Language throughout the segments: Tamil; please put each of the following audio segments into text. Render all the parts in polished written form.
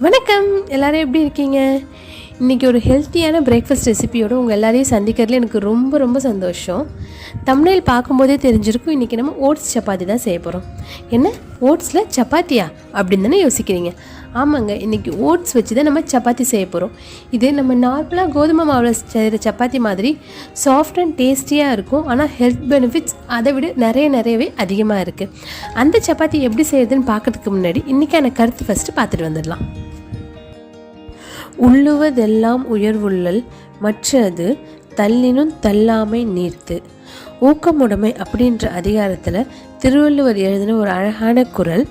வணக்கம், எல்லோரும் எப்படி இருக்கீங்க? இன்றைக்கி ஒரு ஹெல்த்தியான பிரேக்ஃபாஸ்ட் ரெசிபியோடு உங்கள் எல்லாரையும் சந்திக்கிறதுல எனக்கு ரொம்ப ரொம்ப சந்தோஷம். தம்ப்நெயில் பார்க்கும்போதே தெரிஞ்சிருக்கும், இன்றைக்கி நம்ம ஓட்ஸ் சப்பாத்தி தான் செய்ய போகிறோம். என்ன ஓட்ஸில் சப்பாத்தியா அப்படின்னு தானே யோசிக்கிறீங்க? ஆமாங்க, இன்றைக்கி ஓட்ஸ் வச்சு தான் நம்ம சப்பாத்தி செய்ய போகிறோம். இது நம்ம நார்மலாக கோதுமை மாவில் செய்கிற சப்பாத்தி மாதிரி சாஃப்ட் அண்ட் டேஸ்டியாக இருக்கும். ஆனால் ஹெல்த் பெனிஃபிட்ஸ் அதை விட நிறையவே அதிகமாக இருக்குது. அந்த சப்பாத்தி எப்படி செய்யறதுன்னு பார்க்கறதுக்கு முன்னாடி இன்றைக்கான கருத்து ஃபஸ்ட்டு பார்த்துட்டு வந்துடலாம். உள்ளுவதெல்லாம் உயர்வுள்ளல் மற்றது தள்ளினும் தள்ளாமை நீர்த்து. ஊக்கமுடைமை அப்படின்ற அதிகாரத்தில் திருவள்ளுவர் எழுதின ஒரு அழகான குறள்.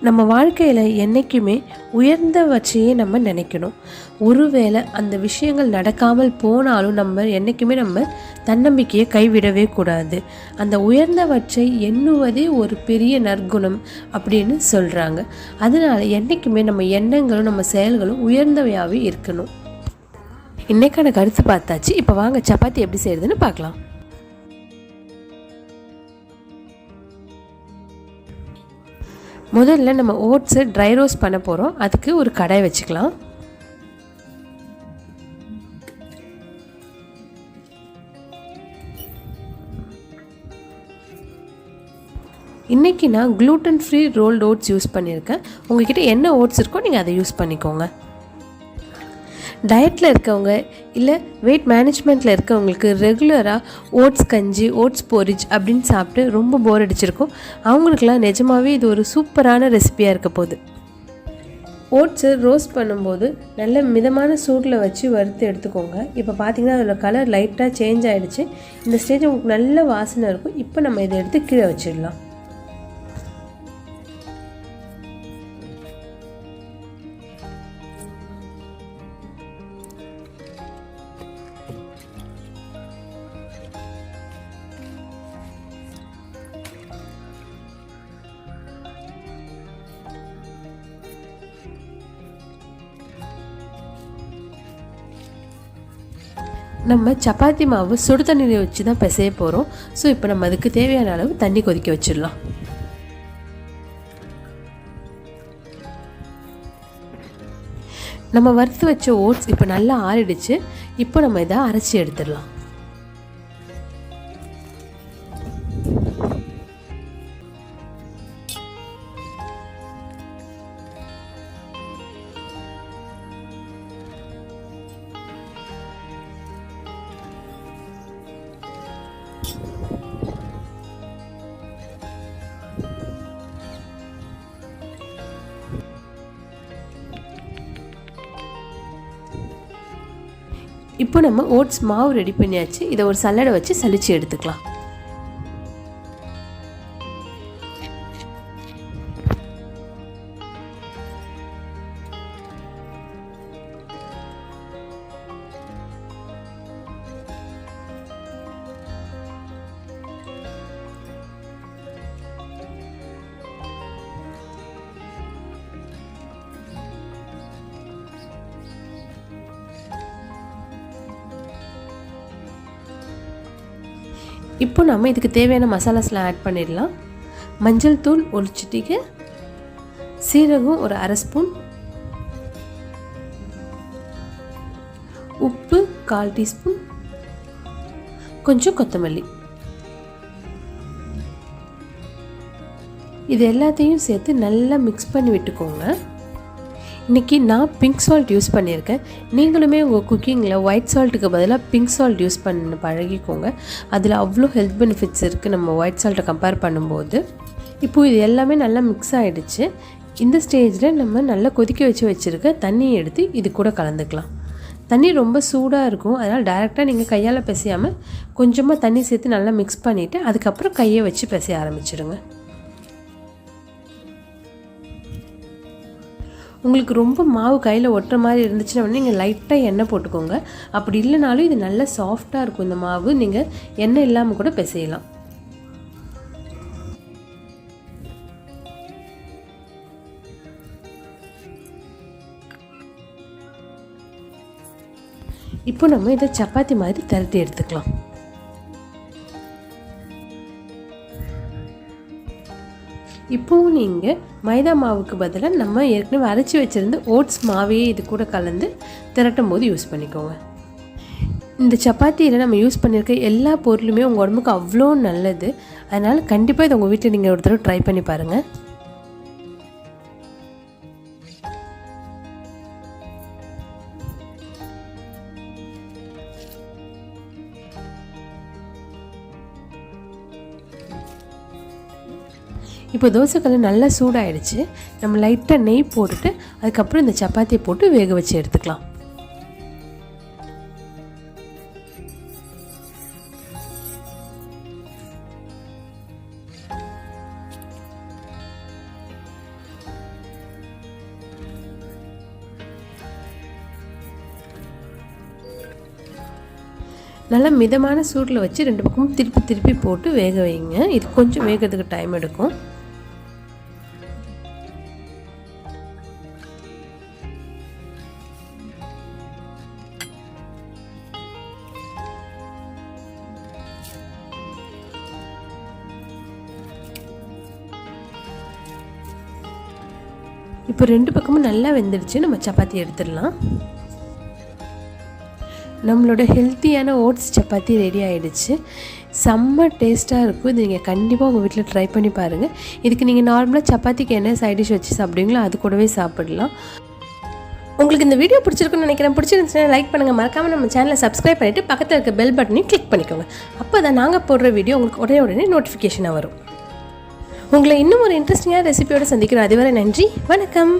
நம்ம வாழ்க்கையில் என்றைக்குமே உயர்ந்தவற்றையே நம்ம நினைக்கணும். ஒருவேளை அந்த விஷயங்கள் நடக்காமல் போனாலும் என்றைக்குமே நம்ம தன்னம்பிக்கையை கைவிடவே கூடாது. அந்த உயர்ந்தவற்றை எண்ணுவதே ஒரு பெரிய நற்குணம் அப்படின்னு சொல்கிறாங்க. அதனால் என்றைக்குமே நம்ம எண்ணங்களும் நம்ம செயல்களும் உயர்ந்தவையாகவே இருக்கணும். இன்றைக்கான கருத்து பார்த்தாச்சு. இப்போ வாங்க சப்பாத்தி எப்படி செய்கிறதுன்னு பார்க்கலாம். முதல்ல நம்ம ஓட்ஸை ட்ரை ரோஸ்ட் பண்ண போகிறோம். அதுக்கு ஒரு கடாய் வச்சுக்கலாம். இன்றைக்கி நான் gluten free rolled oats use பண்ணியிருக்கேன். உங்கள்கிட்ட என்ன ஓட்ஸ் இருக்கோ நீங்கள் அதை யூஸ் பண்ணிக்கோங்க. டயட்டில் இருக்கவங்க இல்லை வெயிட் மேனேஜ்மெண்ட்டில் இருக்கவங்களுக்கு ரெகுலராக ஓட்ஸ் கஞ்சி, ஓட்ஸ் போரிஜ் அப்படின்னு சாப்பிட்டு ரொம்ப போர் அடிச்சிருக்கும். அவங்களுக்கெல்லாம் நிஜமாகவே இது ஒரு சூப்பரான ரெசிபியாக இருக்க போகுது. ஓட்ஸு ரோஸ்ட் பண்ணும்போது நல்ல மிதமான சூட்டில் வச்சு வறுத்து எடுத்துக்கோங்க. இப்போ பார்த்திங்கன்னா அதோட கலர் லைட்டாக சேஞ்ச் ஆகிடுச்சு. இந்த ஸ்டேஜ் உங்களுக்கு நல்ல வாசனை இருக்கும். இப்போ நம்ம இதை எடுத்து கீழே வச்சிடலாம். நம்ம சப்பாத்தி மாவு சுடு தண்ணியில் வச்சு தான் பிசைய போகிறோம். ஸோ இப்போ நம்ம அதுக்கு தேவையான அளவு தண்ணி கொதிக்க வச்சிடலாம். நம்ம வறுத்து வச்ச ஓட்ஸ் இப்போ நல்லா ஆறிடுச்சு. இப்போ நம்ம இதை அரைச்சி எடுத்துடலாம். இப்போ நம்ம ஓட்ஸ் மாவு ரெடி பண்ணியாச்சு. இதை ஒரு சல்லடை வச்சு சலிச்சு எடுத்துக்கலாம். இப்போ நம்ம இதுக்கு தேவையான மசாலாஸ்லாம் ஆட் பண்ணிடலாம். மஞ்சள் தூள் ஒரு சிட்டிகை, சீரகம் ஒரு அரை ஸ்பூன், உப்பு 1/4 டீஸ்பூன், கொஞ்சம் கொத்தமல்லி. இது எல்லாத்தையும் சேர்த்து நல்லா மிக்ஸ் பண்ணி விட்டுக்கோங்க. இன்றைக்கி நான் பிங்க் சால்ட் யூஸ் பண்ணியிருக்கேன். நீங்களுமே உங்கள் குக்கிங்கில் ஒயிட் சால்ட்டுக்கு பதிலாக பிங்க் சால்ட் யூஸ் பண்ண பழகிக்கோங்க. அதில் அவ்வளோ ஹெல்த் பெனிஃபிட்ஸ் இருக்குது நம்ம ஒயிட் சால்ட்டை கம்பேர் பண்ணும்போது. இப்போது இது எல்லாமே நல்லா மிக்ஸ் ஆகிடுச்சு. இந்த ஸ்டேஜில் நம்ம நல்லா கொதிக்க வச்சுருக்க தண்ணியை எடுத்து இது கூட கலந்துக்கலாம். தண்ணி ரொம்ப சூடாக இருக்கும். அதனால் டைரெக்டாக நீங்கள் கையால் பிசையாமல் கொஞ்சமாக தண்ணி சேர்த்து நல்லா மிக்ஸ் பண்ணிவிட்டு அதுக்கப்புறம் கையை வச்சு பிசைய ஆரம்பிச்சிடுங்க. உங்களுக்கு ரொம்ப மாவு கையில் ஒட்டுற மாதிரி இருந்துச்சுன்னா நீங்கள் லைட்டாக எண்ணெய் போட்டுக்கோங்க. அப்படி இல்லைனாலும் இது நல்லா சாஃப்டாக இருக்கும் இந்த மாவு. நீங்கள் எண்ணெய் இல்லாமல் கூட பிசையலாம். இப்போ நம்ம இதை சப்பாத்தி மாதிரி திரட்டி எடுத்துக்கலாம். இப்போவும் நீங்கள் மைதா மாவுக்கு பதிலாக நம்ம ஏற்கனவே அரைச்சி வச்சுருந்து ஓட்ஸ் மாவையே இது கூட கலந்து திரட்டும் போது யூஸ் பண்ணிக்கோங்க. இந்த சப்பாத்தியில் நம்ம யூஸ் பண்ணியிருக்க எல்லா பொருளுமே உங்கள் உடம்புக்கு அவ்வளோ நல்லது. அதனால் கண்டிப்பாக இதை உங்கள் வீட்டில் நீங்கள் ஒரு தடவை ட்ரை பண்ணி பாருங்கள். இப்போ தோசைக்கல் நல்லா சூடாகிடுச்சு. நம்ம லைட்டாக நெய் போட்டுட்டு அதுக்கப்புறம் இந்த சப்பாத்தியை போட்டு வேக வச்சு எடுத்துக்கலாம். நல்லா மிதமான சூடில் வச்சு 2 பக்கமும் திருப்பி போட்டு வேக வைங்க. இது கொஞ்சம் வேகிறதுக்கு டைம் எடுக்கும். இப்போ 2 பக்கமும் நல்லா வெந்துடுச்சு. நம்ம சப்பாத்தி எடுத்துடலாம். நம்மளோட ஹெல்த்தியான ஓட்ஸ் சப்பாத்தி ரெடி ஆகிடுச்சு. செம்ம டேஸ்ட்டாக இருக்கும். இது நீங்கள் கண்டிப்பாக உங்கள் வீட்டில் ட்ரை பண்ணி பாருங்கள். இதுக்கு நீங்கள் நார்மலாக சப்பாத்திக்கு என்ன சைட் டிஷ் வச்சு சாப்பிடுவீங்களோ அது கூடவே சாப்பிடலாம். உங்களுக்கு இந்த வீடியோ பிடிச்சிருக்குன்னு நினைக்கிறேன். பிடிச்சிருந்துச்சுன்னா லைக் பண்ணுங்கள். மறக்காமல் நம்ம சேனலை சப்ஸ்கிரைப் பண்ணிவிட்டு பக்கத்தில் இருக்க பெல் பட்டனையும் கிளிக் பண்ணிக்கோங்க. அப்போ தான் நாங்கள் போடுற வீடியோ உங்களுக்கு உடனே நோட்டிஃபிகேஷனாக வரும். உங்களை இன்னும் ஒரு இன்ட்ரெஸ்டிங்கான ரெசிபியோடு சந்திக்கிறோம். அதுவரை நன்றி, வணக்கம்.